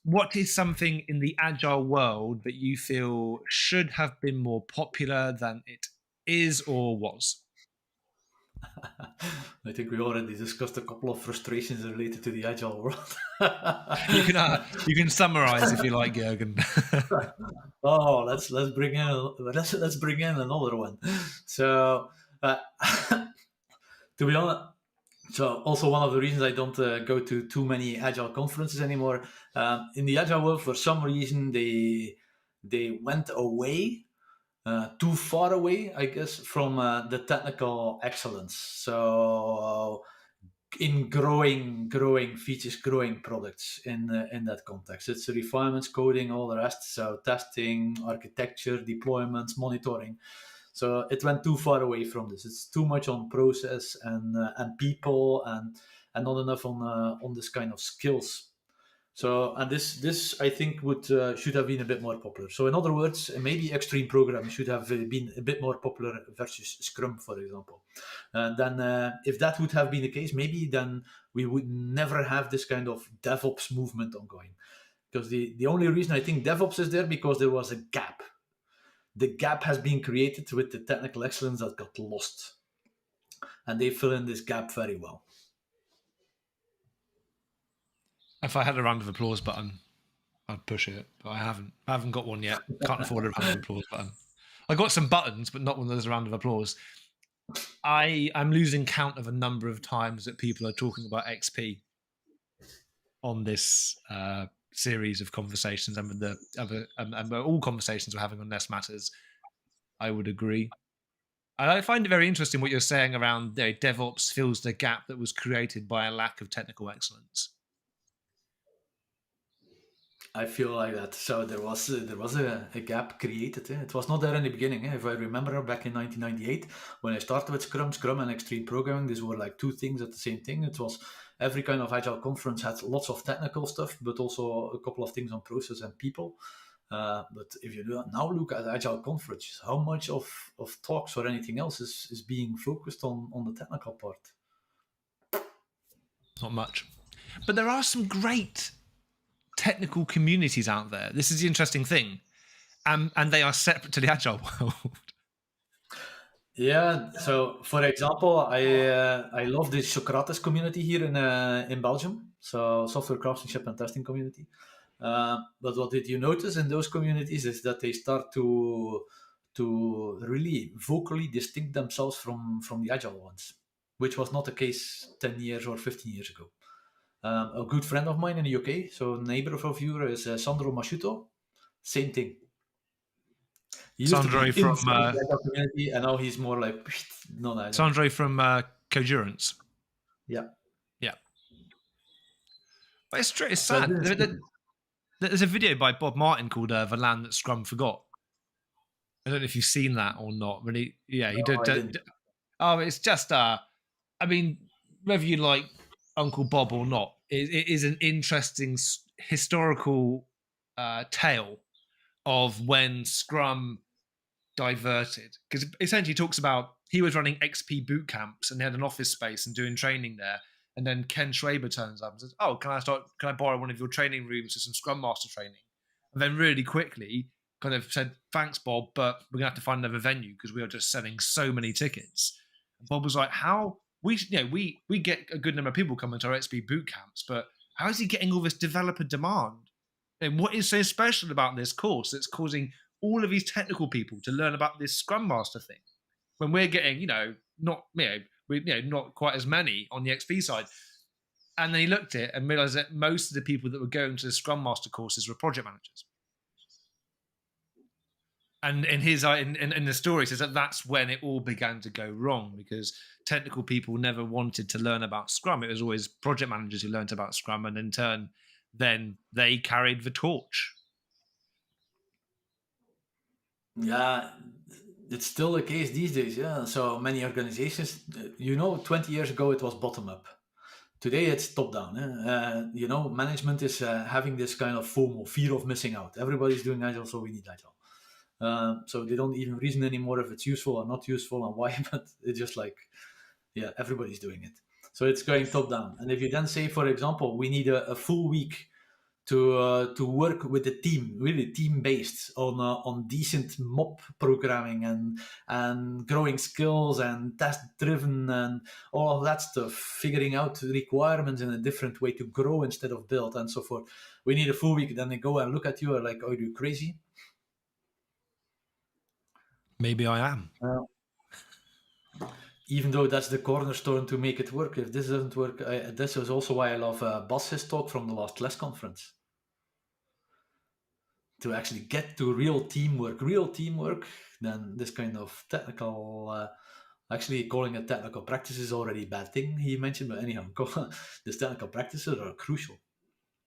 what is something in the agile world that you feel should have been more popular than it is or was? I think we already discussed a couple of frustrations related to the agile world. You can summarize if you like, Jurgen. Oh, let's bring in another one. So, to be honest, so also one of the reasons I don't go to too many agile conferences anymore. In the agile world, for some reason, they went away too far away, I guess, from the technical excellence. So in growing features, growing products in that context, it's refinements, coding, all the rest. So testing, architecture, deployments, monitoring. So it went too far away from this. It's too much on process and people and not enough on this kind of skills. So, and this I think would should have been a bit more popular. So, in other words, maybe extreme programming should have been a bit more popular versus Scrum, for example. And then, if that would have been the case, maybe then we would never have this kind of DevOps movement ongoing. Because the only reason I think DevOps is there because there was a gap. The gap has been created with the technical excellence that got lost, and they fill in this gap very well. If I had a round of applause button, I'd push it, but I haven't. I haven't got one yet. Can't afford a round of applause button. I got some buttons, but not one of those round of applause. I'm losing count of a number of times that people are talking about XP on this series of conversations and and all conversations we're having on Nest Matters. I would agree. And I find it very interesting what you're saying around DevOps fills the gap that was created by a lack of technical excellence. I feel like that. So there was a gap created. It was not there in the beginning. If I remember back in 1998, when I started with Scrum and extreme programming, these were like two things at the same thing. It was every kind of agile conference had lots of technical stuff, but also a couple of things on process and people. But if you now look at agile conferences, how much of talks or anything else is being focused on the technical part? Not much. But there are some great technical communities out there. This is the interesting thing. And they are separate to the agile world. Yeah. So, for example, I love the Socrates community here in Belgium. So, software craftsmanship and testing community. But what did you notice in those communities is that they start to really vocally distinct themselves from the agile ones, which was not the case 10 years or 15 years ago. A good friend of mine in the UK, so neighbor of yours, is Sandro Masciuto. Same thing. He used to be Sandro from inside the agile community, and now he's more like non-agile. Sandro from Codurance. Yeah. Yeah. But it's true. It's sad. There's a video by Bob Martin called "The Land That Scrum Forgot." I don't know if you've seen that or not. Really, yeah, he did. Oh, it's just I mean, whether you like Uncle Bob or not, it is an interesting historical tale of when Scrum diverted, because essentially he talks about he was running XP boot camps and they had an office space and doing training there, and then Ken Schwaber turns up and says, "Oh, can I borrow one of your training rooms for some Scrum Master training?" And then really quickly kind of said, "Thanks, Bob, but we're gonna have to find another venue because we are just selling so many tickets." And Bob was like, "How we get a good number of people coming to our XP boot camps, but how is he getting all this developer demand? And what is so special about this course that's causing all of these technical people to learn about this Scrum Master thing when we're getting, not quite as many on the XP side?" And then he looked at it and realized that most of the people that were going to the Scrum Master courses were project managers. And in the story, he says that that's when it all began to go wrong, because technical people never wanted to learn about Scrum. It was always project managers who learned about Scrum, and in turn, then they carried the torch. Yeah, it's still the case these days. Yeah, so many organizations. 20 years ago it was bottom up. Today it's top down. Management is having this kind of FOMO, fear of missing out. Everybody's doing agile, so we need agile. So they don't even reason anymore if it's useful or not useful and why, but it's just like, yeah, everybody's doing it. So it's going top down. And if you then say, for example, we need a full week to work with the team, really team based on decent mob programming and growing skills and test driven and all of that stuff, figuring out requirements in a different way to grow instead of build and so forth. We need a full week. Then they go and look at you and like, are you crazy? Maybe I am. Even though that's the cornerstone to make it work. If this doesn't work, this is also why I love Bas's talk from the last LESS conference. To actually get to real teamwork, then this kind of technical, actually calling it technical practice is already a bad thing he mentioned, but anyhow, these technical practices are crucial.